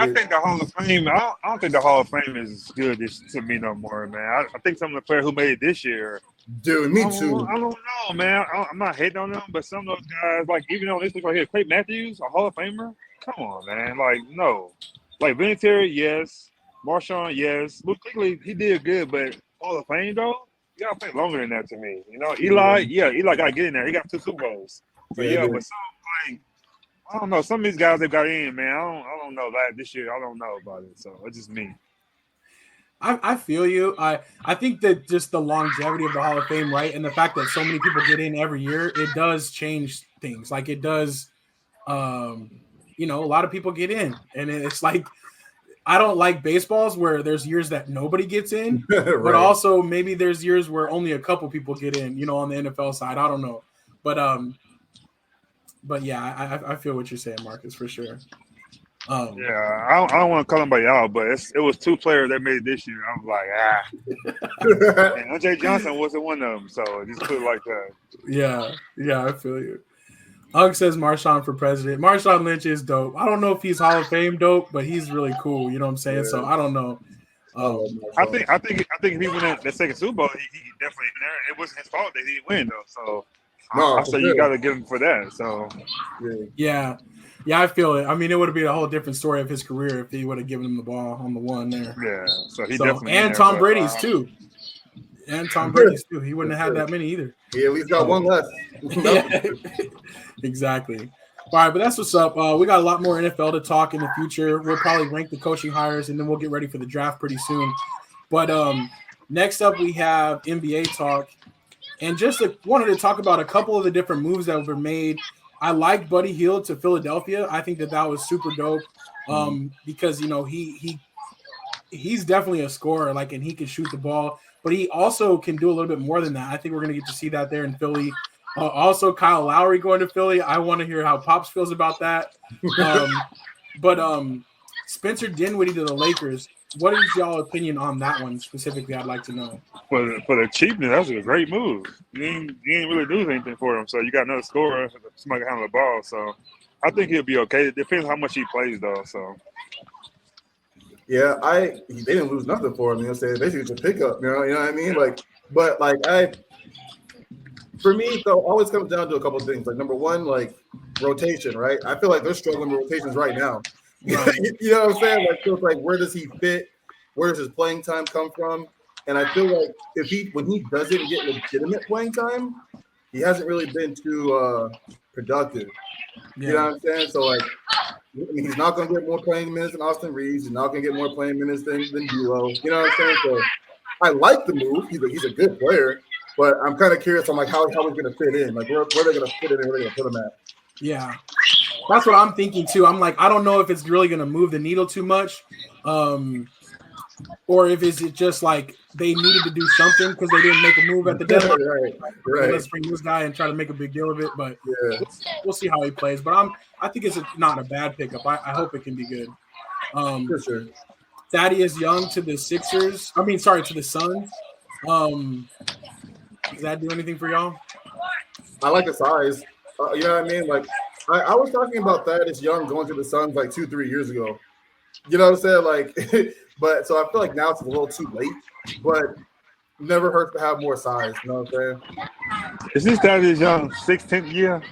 think the Hall of Fame. I don't think the Hall of Fame is good to me no more, man. I think some of the players who made it this year. Dude, me too. I don't know, man. I'm not hating on them, but some of those guys, like even on this list right here, Clay Matthews, a Hall of Famer. Come on, man. Like no, like Vinatieri, yes. Marshawn, yes. Luke Kuechly, he did good, but Hall of Fame though, you gotta play longer than that to me. Eli got to get in there. He got 2 Super Bowls. But but some like I don't know. Some of these guys they got in, man. I don't know that this year. I don't know about it. So it's just me. I feel you. I think that just the longevity of the Hall of Fame, right, and the fact that so many people get in every year, it does change things. Like it does, a lot of people get in, and it's like I don't like baseballs where there's years that nobody gets in, right. but also maybe there's years where only a couple people get in. On the NFL side, I don't know, but yeah, I feel what you're saying, Marcus, for sure. I don't want to call anybody out, but it was 2 players that made it this year. I'm like, and Andre Johnson wasn't one of them, so just put it like that. Yeah, I feel you. Hug says Marshawn for president. Marshawn Lynch is dope. I don't know if he's Hall of Fame dope, but he's really cool. You know what I'm saying? Yeah. So I don't know. I think if he won that second Super Bowl, he definitely in there. It wasn't his fault that he didn't win though. So I say you got to give him for that. So yeah, I feel it. I mean, it would have been a whole different story of his career if he would have given him the ball on the one there. Yeah, so he definitely and Tom Brady's too. And Tom Brady's too. He wouldn't have had that many either. He at least got one less. Yeah, exactly. All right, but that's what's up. We got a lot more NFL to talk in the future. We'll probably rank the coaching hires, and then we'll get ready for the draft pretty soon. But next up, we have NBA talk. And just wanted to talk about a couple of the different moves that were made. I like Buddy Hield to Philadelphia. I think that was super dope because, he's definitely a scorer, and he can shoot the ball. But he also can do a little bit more than that. I think we're going to get to see that there in Philly. Also, Kyle Lowry going to Philly. I want to hear how Pops feels about that. But Spencer Dinwiddie to the Lakers. What is y'all opinion on that one specifically? I'd like to know. For the cheapness, that was a great move. You ain't really do anything for him. So you got another scorer, somebody can handle the ball. So I think he'll be okay. It depends how much he plays, though. So. Yeah, they didn't lose nothing for him. Basically it's a pickup. You know what I mean? For me, though, always comes down to a couple of things. Number one, rotation, right? I feel like they're struggling with rotations right now. Right. You know what I'm saying? Where does he fit? Where does his playing time come from? And I feel like when he doesn't get legitimate playing time, he hasn't really been too productive. Yeah. You know what I'm saying? So he's not going to get more playing minutes than Austin Reeves. He's not going to get more playing minutes than D'Lo. You know what I'm saying? So I like the move. He's a good player, but I'm kind of curious on how he's going to fit in. Where they're going to fit in and where they're going to put him at. Yeah, that's what I'm thinking too. I'm I don't know if it's really going to move the needle too much, or if it's just they needed to do something because they didn't make a move at the deadline. Right. Let's bring this guy and try to make a big deal of it. But we'll see how he plays. But I think it's not a bad pickup. I hope it can be good. For sure. Thaddeus Young to the Sixers. To the Suns. Does that do anything for y'all? I like the size. You know what I mean? I was talking about Thaddeus Young going to the Suns 2-3 years ago. You know what I'm saying? But so I feel like now it's a little too late. But never hurts to have more size. You know what I'm saying? Is this Thaddeus Young 16th year?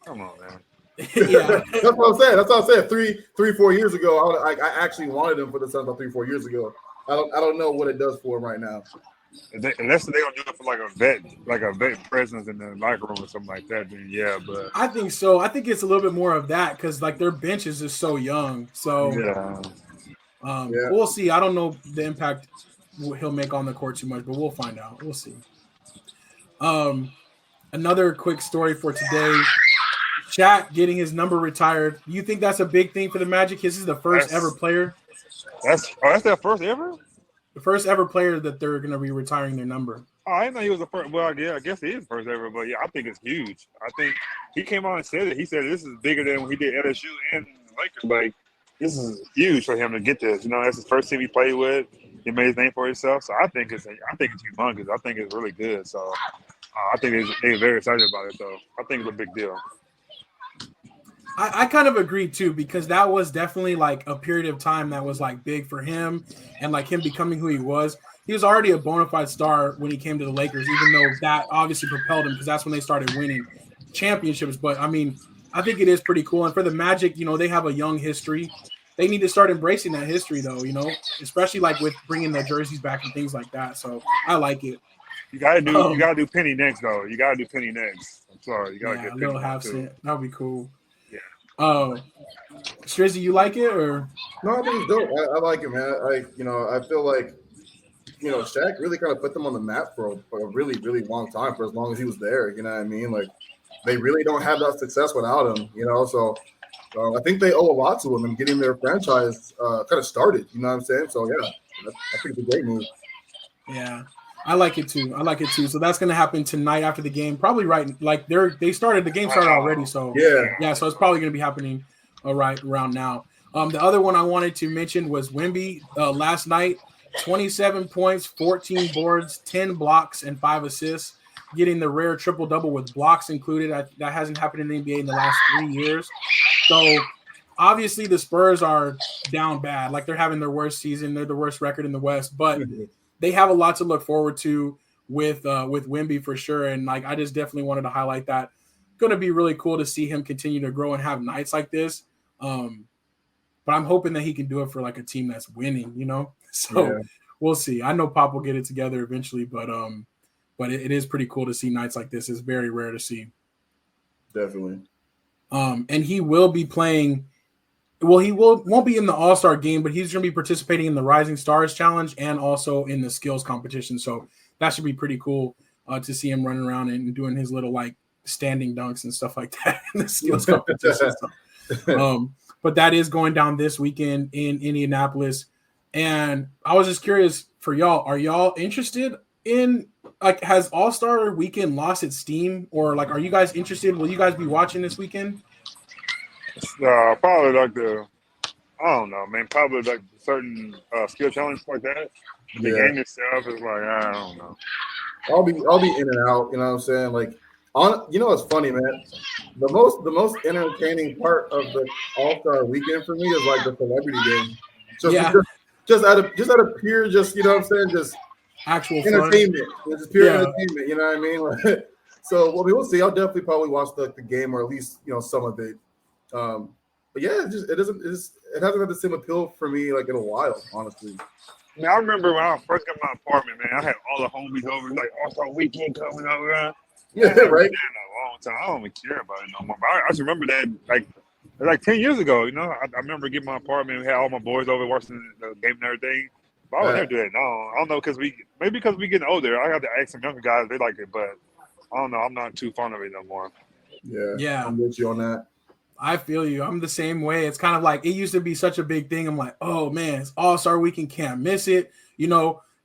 Come on, man. Yeah, that's what I'm saying. 3-4 years ago, I actually wanted him for the Suns 3-4 years ago. I don't know what it does for him right now. Unless they're gonna do it for a vet presence in the locker room or something like that, then yeah. But I think so. I think it's a little bit more of that because their bench is just so young. So we'll see. I don't know the impact he'll make on the court too much, but we'll find out. We'll see. Another quick story for today. Shaq getting his number retired. Do you think that's a big thing for the Magic? This is the first ever player. That's their first ever? The first ever player that they're going to be retiring their number. Oh, I didn't know he was the first. Well, I guess he is the first ever, but yeah, I think it's huge. I think he came out and said it. He said this is bigger than when he did LSU and Lakers. This is huge for him to get this. That's his first team he played with. He made his name for himself. So I think it's humongous. I think it's really good. So I think they're very excited about it, though. I think it's a big deal. I kind of agree too, because that was definitely a period of time that was big for him and him becoming who he was. He was already a bona fide star when he came to the Lakers, even though that obviously propelled him because that's when they started winning championships. But I think it is pretty cool. And for the Magic, they have a young history. They need to start embracing that history though, especially with bringing the jerseys back and things like that. So I like it. You gotta do Penny next though. You gotta do Penny next. Sorry, you gotta Yeah, get a little Pigmore half too. cent. That would be cool. Yeah. Oh, Strizzy, you like it or? No, I think it's dope. I like it, man. I feel like Shaq really kind of put them on the map for a really, really long time, for as long as he was there. You know what I mean? Like, they really don't have that success without him. So I think they owe a lot to him and getting their franchise kind of started. You know what I'm saying? So yeah, I think it's a great move. Yeah, I like it too. So that's gonna happen tonight after the game. Probably right. Like the game started already. So Yeah. So it's probably gonna be happening right around now. The other one I wanted to mention was Wemby last night. 27 points, 14 boards, 10 blocks, and 5 assists, getting the rare triple-double with blocks included. That hasn't happened in the NBA in the last 3 years. So obviously the Spurs are down bad. Like, they're having their worst season. They're the worst record in the West. But they have a lot to look forward to with Wemby for sure. And, like, I just definitely wanted to highlight that. Going to be really cool to see him continue to grow and have nights like this. But I'm hoping that he can do it for, like, a team that's winning, So we'll see. I know Pop will get it together eventually, but it is pretty cool to see nights like this. It's very rare to see. Definitely. And he will be playing. Well, won't be in the All-Star game, but he's going to be participating in the Rising Stars Challenge and also in the skills competition. So that should be pretty cool to see him running around and doing his little, like, standing dunks and stuff like that in the skills competition. But that is going down this weekend in Indianapolis. And I was just curious for y'all, are y'all interested in, like, has All-Star Weekend lost its steam? Or, like, are you guys interested? Will you guys be watching this weekend? Probably like I don't know, man. Probably like certain skill challenges like that. The game itself is like, I don't know. I'll be in and out. You know what I'm saying? Like, it's funny, man. The most entertaining part of the All-Star Weekend for me is like the celebrity game. Just out of pure, just, you know what I'm saying, just actual entertainment. Just pure entertainment. You know what I mean? So we'll see. I'll definitely probably watch the game, or at least some of it. But yeah, it hasn't had the same appeal for me like in a while, honestly. Man, I remember when I first got my apartment, man. I had all the homies over, like All-Star Weekend coming over. Yeah, right. A long time. I don't even care about it no more. But I just remember that like 10 years ago. I remember getting my apartment. We had all my boys over watching the game and everything. But I would never do that. No, I don't know, because we getting older. I have to ask some younger guys. They like it, but I don't know. I'm not too fond of it no more. Yeah. I'm with you on that. I feel you. I'm the same way. It's kind of like, it used to be such a big thing. I'm like, oh man, it's All-Star Weekend, can't miss it,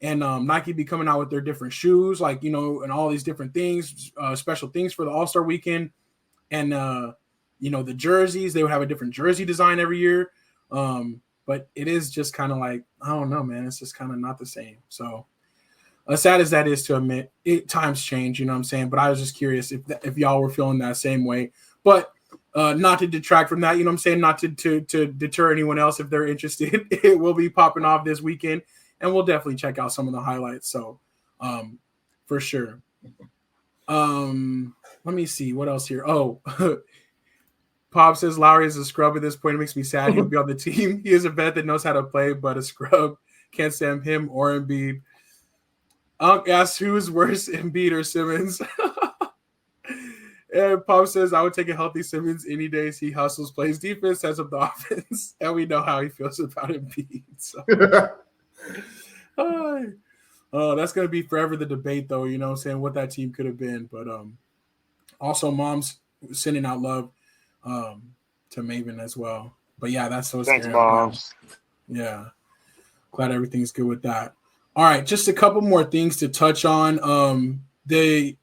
and Nike be coming out with their different shoes, like, and all these different things, special things for the All-Star Weekend. And, the jerseys, they would have a different jersey design every year. But it is just kind of like, I don't know, man, it's just kind of not the same. So as sad as that is to admit, times change, you know what I'm saying? But I was just curious if y'all were feeling that same way. But not to detract from that, you know what I'm saying? Not to deter anyone else if they're interested. It will be popping off this weekend, and we'll definitely check out some of the highlights. So, for sure. Let me see what else here. Oh, Pop says Lowry is a scrub at this point. It makes me sad. He'll be on the team. He is a vet that knows how to play, but a scrub. Can't stand him or Embiid. Asks who is worse, Embiid or Simmons. And Pop says, I would take a healthy Simmons any day. He hustles, plays defense, sets up the offense. And we know how he feels about Embiid. So. That's going to be forever the debate, though, you know what I'm saying, what that team could have been. But also, Mom's sending out love to Maven as well. But, yeah, that's so scary. Thanks, Moms. Yeah. Glad everything's good with that. All right, just a couple more things to touch on. The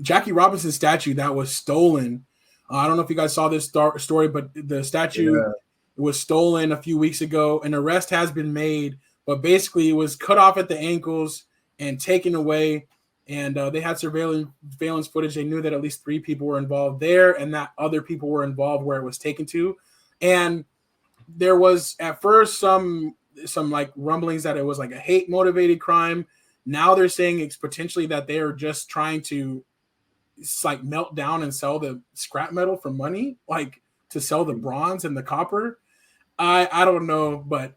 Jackie Robinson statue that was stolen. I don't know if you guys saw this story, but the statue was stolen a few weeks ago. An arrest has been made, but basically it was cut off at the ankles and taken away. And they had surveillance footage. They knew that at least 3 people were involved there, and that other people were involved where it was taken to. And there was at first some like rumblings that it was like a hate motivated crime. Now they're saying it's potentially that they are just trying to like melt down and sell the scrap metal for money, like to sell the bronze and the copper. I don't know, but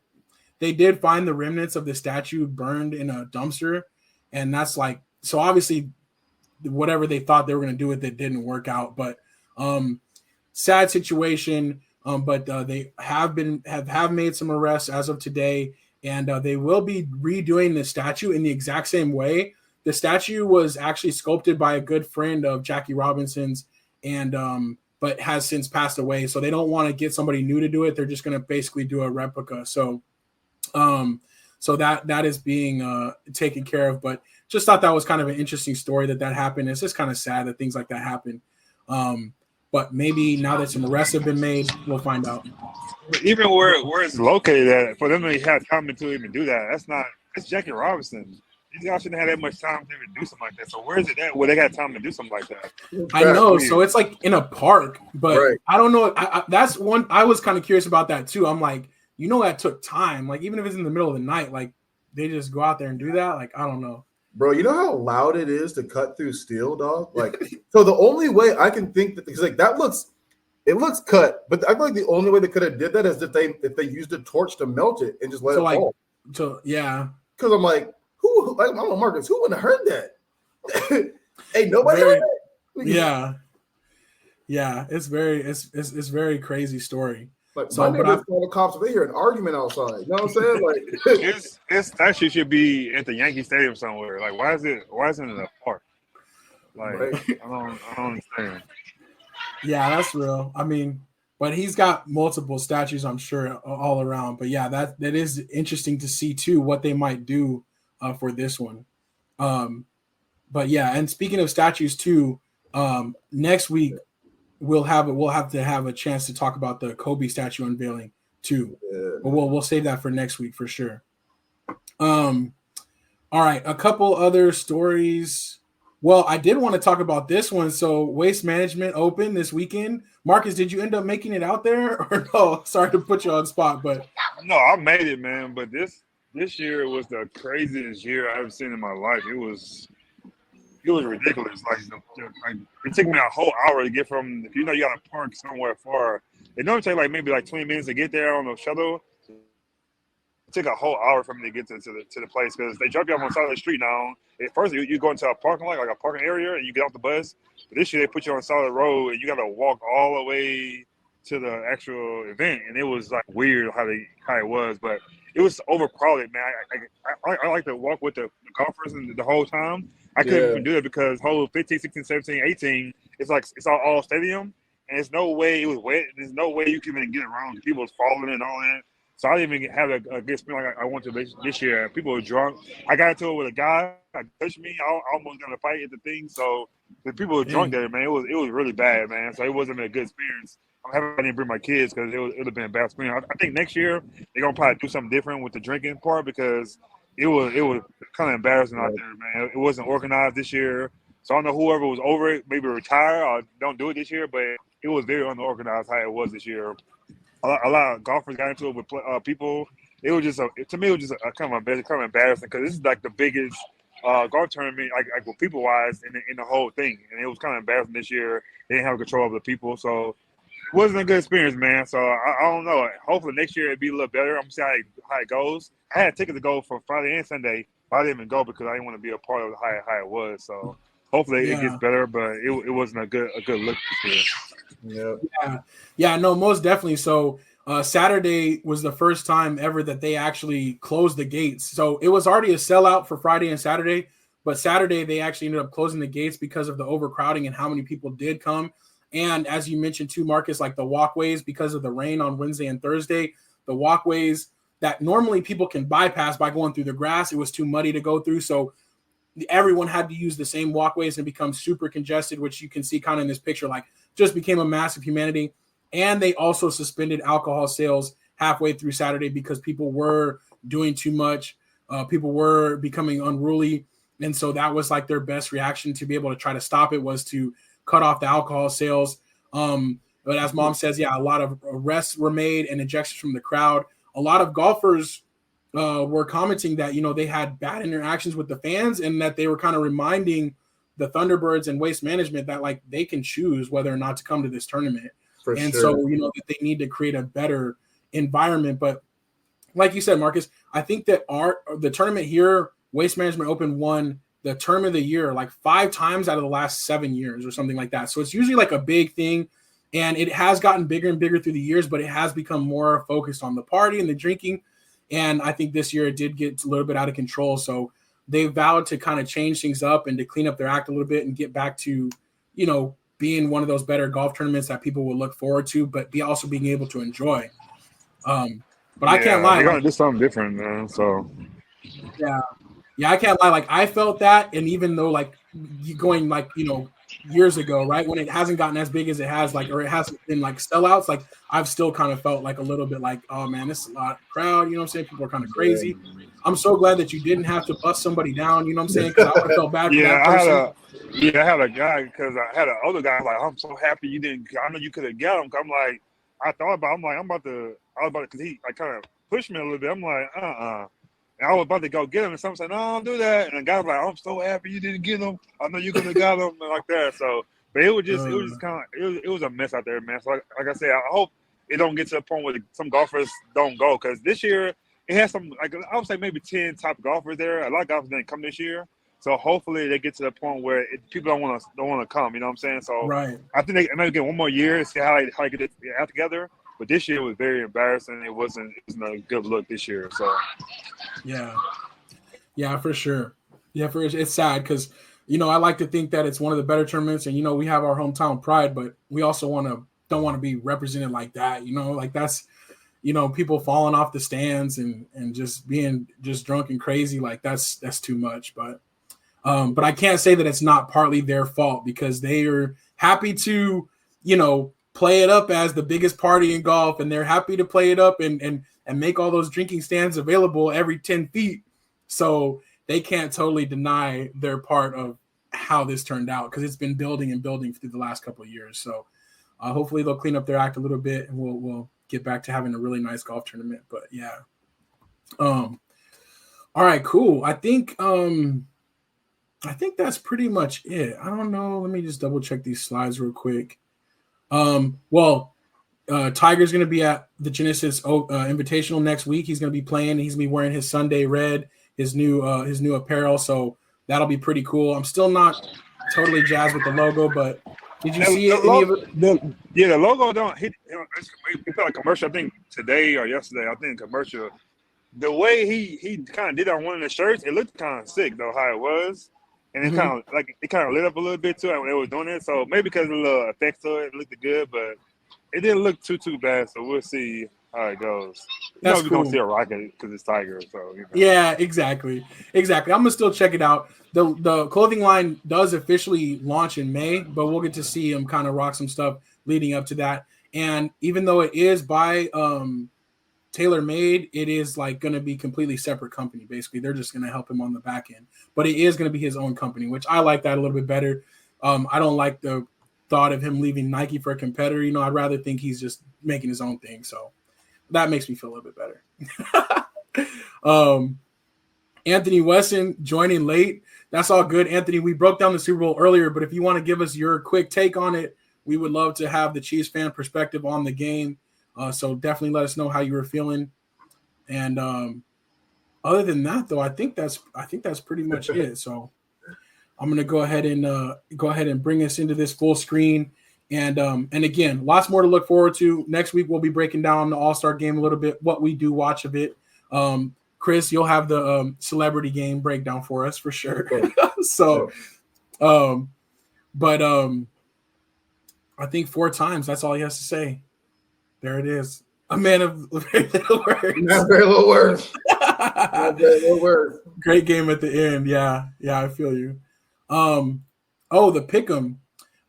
they did find the remnants of the statue burned in a dumpster. And that's like, so obviously whatever they thought they were going to do with it didn't work out. But sad situation. But they have made some arrests as of today, and they will be redoing the statue in the exact same way. The statue was actually sculpted by a good friend of Jackie Robinson's, and but has since passed away. So they don't want to get somebody new to do it. They're just going to basically do a replica. So that is being taken care of. But just thought that was kind of an interesting story that happened. It's just kind of sad that things like that happen. But maybe now that some arrests have been made, we'll find out. Even where it's located at, for them to have time to even do that, that's Jackie Robinson. These guys shouldn't have that much time to even do something like that. So where is it at where they got time to do something like that? I know. So it's like in a park, but I don't know. That's one. I was kind of curious about that too. I'm like, that took time. Like even if it's in the middle of the night, like they just go out there and do that. Like I don't know. Bro, you know how loud it is to cut through steel, dog? Like, so the only way I can think that, because like that looks cut, but I feel like the only way they could have did that is if they used a torch to melt it and just let it fall. So yeah. Because I'm like, who? Like, I don't know, Marcus, who wouldn't have heard that? Hey, nobody heard that. Yeah. It's very crazy story. Like, so, my neighbors call the cops if they hear an argument outside. You know what I'm saying? Like, this actually should be at the Yankee Stadium somewhere. Like, why is it in the park? Like, right. I don't understand. Yeah, that's real. I mean, but he's got multiple statues, I'm sure, all around. But yeah, that is interesting to see too what they might do for this one. But yeah, and speaking of statues too, next week. We'll have to have a chance to talk about the Kobe statue unveiling too. Yeah. But we'll save that for next week for sure. All right, a couple other stories. Well, I did want to talk about this one. So Waste Management open this weekend. Marcus, did you end up making it out there or no? Sorry to put you on the spot, but no, I made it, man. But this year was the craziest year I've seen in my life. It was ridiculous. Like it took me a whole hour to get from. If you got to park somewhere far, it normally take maybe 20 minutes to get there on the shuttle. It took a whole hour for me to get to the place because they drop you off on the side of the street now. At first, you go into a parking lot, like a parking area, and you get off the bus. But this year, they put you on the side of the road, and you got to walk all the way to the actual event. And it was like weird how it was, but it was overcrowded, man. I like to walk with the golfers and the whole time. I couldn't even do it because whole 15, 16, 17, 18, it's all stadium, and there's no way it was wet. There's no way you can even get around. People was falling and all that. So I didn't even have a good experience like I went to this year. People were drunk. I got into it with a guy. He touched me. I almost got in a fight at the thing. So the people were drunk there, man. It was really bad, man. So it wasn't a good experience. I'm happy I didn't bring my kids because it would have been a bad experience. I think next year they're gonna probably do something different with the drinking part because it was kind of embarrassing out there, man. It wasn't organized this year. So I don't know whoever was over it, maybe retire or don't do it this year, but it was very unorganized how it was this year. A lot of golfers got into it with people. It was just to me, it was just a kind of embarrassing because this is like the biggest golf tournament, like with people wise, in the whole thing, and it was kind of embarrassing this year. They didn't have control of the people, so it wasn't a good experience, man. So I don't know. Hopefully next year it'd be a little better. I'm gonna see how it goes. I had a ticket to go for Friday and Sunday, but I didn't even go because I didn't want to be a part of how it was. So hopefully it gets better, but it wasn't a good look this year. Yeah. No, most definitely. So Saturday was the first time ever that they actually closed the gates. So it was already a sellout for Friday and Saturday, but Saturday they actually ended up closing the gates because of the overcrowding and how many people did come. And as you mentioned too, Marcus, like the walkways, because of the rain on Wednesday and Thursday, the walkways that normally people can bypass by going through the grass, it was too muddy to go through. So everyone had to use the same walkways and become super congested, which you can see kind of in this picture, like just became a massive humanity. And they also suspended alcohol sales halfway through Saturday because people were doing too much. People were becoming unruly. And so that was like their best reaction to be able to try to stop it was to cut off the alcohol sales. But as Mom says, a lot of arrests were made and ejections from the crowd. A lot of golfers were commenting that, they had bad interactions with the fans and that they were kind of reminding the Thunderbirds and Waste Management that like they can choose whether or not to come to this tournament. So, that they need to create a better environment. But like you said, Marcus, I think that the tournament here, Waste Management Open won the term of the year like 5 times out of the last 7 years or something like that. So it's usually like a big thing, and it has gotten bigger and bigger through the years, but it has become more focused on the party and the drinking. And I think this year it did get a little bit out of control. So they vowed to kind of change things up and to clean up their act a little bit and get back to, being one of those better golf tournaments that people will look forward to, but be also being able to enjoy. But I can't lie. They're gonna do something different, man. So yeah, I can't lie. Like I felt that, and even though like going like years ago, right, when it hasn't gotten as big as it has, like, or it hasn't been like sellouts, like I've still kind of felt like a little bit like, oh man, this is a lot of crowd. You know what I'm saying? People are kind of crazy. I'm so glad that you didn't have to bust somebody down. You know what I'm saying? Because I would have felt bad for that person. I had a guy because I had an older guy like, I'm so happy you didn't. I know you could have got him. I'm like, I thought about. I'm like, I was about to, because he like kind of pushed me a little bit. I'm like, And I was about to go get him, and someone said, "No, don't do that." And the guy was like, "I'm so happy you didn't get him. I know you could have got him," and like that. So, but it was just kind of, it was a mess out there, man. So, like I said, I hope it don't get to the point where some golfers don't go, because this year it has some, like I would say maybe 10 top golfers there. A lot of golfers didn't come this year, so hopefully they get to the point where people don't want to come. You know what I'm saying? So, right. I think they maybe get one more year to see how they get it out together. But this year was very embarrassing. It wasn't a good look this year. So, yeah, for sure. Yeah, it's sad because I like to think that it's one of the better tournaments, and we have our hometown pride, but we also don't want to be represented like that. Like that's people falling off the stands and just being just drunk and crazy. Like that's too much. But I can't say that it's not partly their fault, because they are happy to play it up as the biggest party in golf, and they're happy to play it up and make all those drinking stands available every 10 feet. So they can't totally deny their part of how this turned out, because it's been building and building through the last couple of years. So hopefully they'll clean up their act a little bit, and we'll get back to having a really nice golf tournament. But yeah. All right, cool. I think that's pretty much it. I don't know. Let me just double check these slides real quick. Tiger's going to be at the Genesis Invitational next week. He's going to be playing. He's going to be wearing his Sunday red, his new apparel. So that'll be pretty cool. I'm still not totally jazzed with the logo, but did you see it? The logo don't hit. We felt like commercial. I think today or yesterday. I think commercial. The way he kind of did it on one of the shirts, it looked kind of sick though, how it was. And it kind of lit up a little bit too when they were doing it. So maybe because of the little effects to it, it looked good, but it didn't look too bad. So we'll see how it goes. We're gonna see a rocket because it's Tiger. So yeah, exactly. I'm gonna still check it out. The clothing line does officially launch in May, but we'll get to see him kind of rock some stuff leading up to that. And even though it is by TaylorMade, it is like going to be completely separate company. Basically, they're just going to help him on the back end, but it is going to be his own company, which I like that a little bit better. I don't like the thought of him leaving Nike for a competitor. I'd rather think he's just making his own thing. So that makes me feel a little bit better. Anthony Wesson joining late. That's all good. Anthony, we broke down the Super Bowl earlier, but if you want to give us your quick take on it, we would love to have the Chiefs fan perspective on the game. So definitely let us know how you were feeling. And other than that, though, I think that's pretty much it. So I'm gonna go ahead and bring us into this full screen. And again, lots more to look forward to. Next week we'll be breaking down the All-Star game a little bit, what we do watch of it. Chris, you'll have the celebrity game breakdown for us for sure. So, but I think 4 times. That's all he has to say. There it is. A man of very little words. Not very little words. Not very little words. Great game at the end. Yeah, I feel you. The pick'em.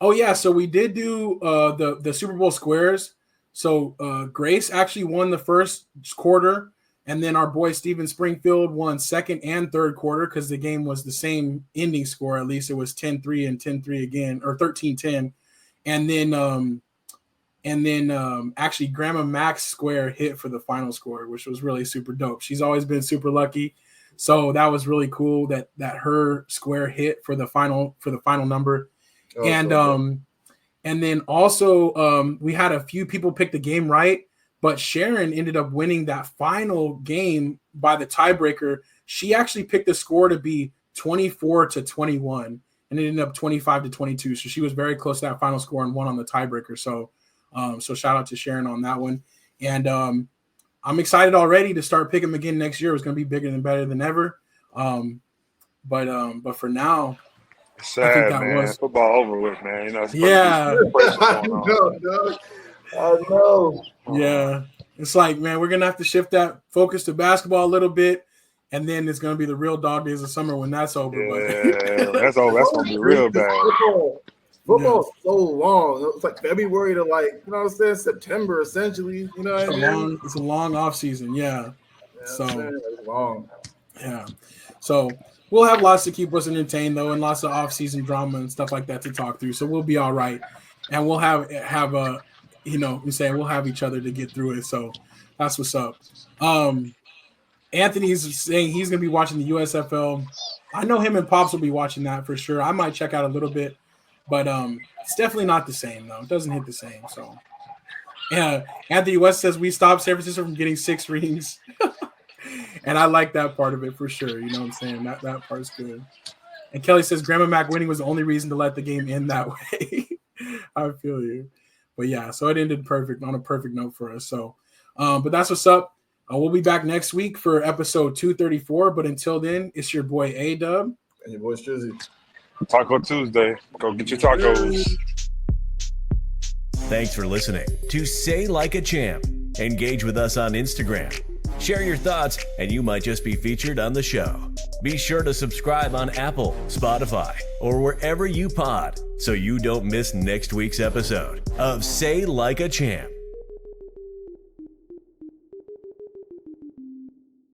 Oh yeah, so we did do the Super Bowl squares. So Grace actually won the first quarter, and then our boy Steven Springfield won second and third quarter because the game was the same ending score. At least it was 10-3 and 10-3 again, or 13-10, and then actually Grandma Mac's square hit for the final score, which was really super dope. She's always been super lucky. So that was really cool that her square hit for the final number. Oh, and then also we had a few people pick the game right, but Sharon ended up winning that final game by the tiebreaker. She actually picked the score to be 24-21, and it ended up 25-22. So she was very close to that final score and won on the tiebreaker. So shout out to Sharon on that one. And I'm excited already to start picking them again next year. It's going to be bigger and better than ever. But for now, it's sad, man. Football over with, man. You know, yeah. I know. Yeah. It's like, man, we're going to have to shift that focus to basketball a little bit. And then it's going to be the real dog days of summer when that's over. Yeah, that's over. That's going to be real bad. Football's so long. It's like February to like, you know what I'm saying, September essentially. You know what I mean? It's a long off season, yeah. So it's long. Yeah. So we'll have lots to keep us entertained though, and lots of off season drama and stuff like that to talk through. So we'll be all right. And we'll have a we'll have each other to get through it. So that's what's up. Anthony's saying he's gonna be watching the USFL. I know him and Pops will be watching that for sure. I might check out a little bit. But it's definitely not the same, though. It doesn't hit the same. So, yeah. Anthony West says we stopped San Francisco from getting 6 rings. And I like that part of it for sure. You know what I'm saying? That part's good. And Kelly says Grandma Mac winning was the only reason to let the game end that way. I feel you. But, yeah, so it ended on a perfect note for us. So, but that's what's up. We'll be back next week for episode 234. But until then, it's your boy A-Dub. And your boy Strizzy. Taco Tuesday. Go get your tacos. Thanks for listening to Say Like a Champ. Engage with us on Instagram. Share your thoughts, and you might just be featured on the show. Be sure to subscribe on Apple, Spotify, or wherever you pod so you don't miss next week's episode of Say Like a Champ.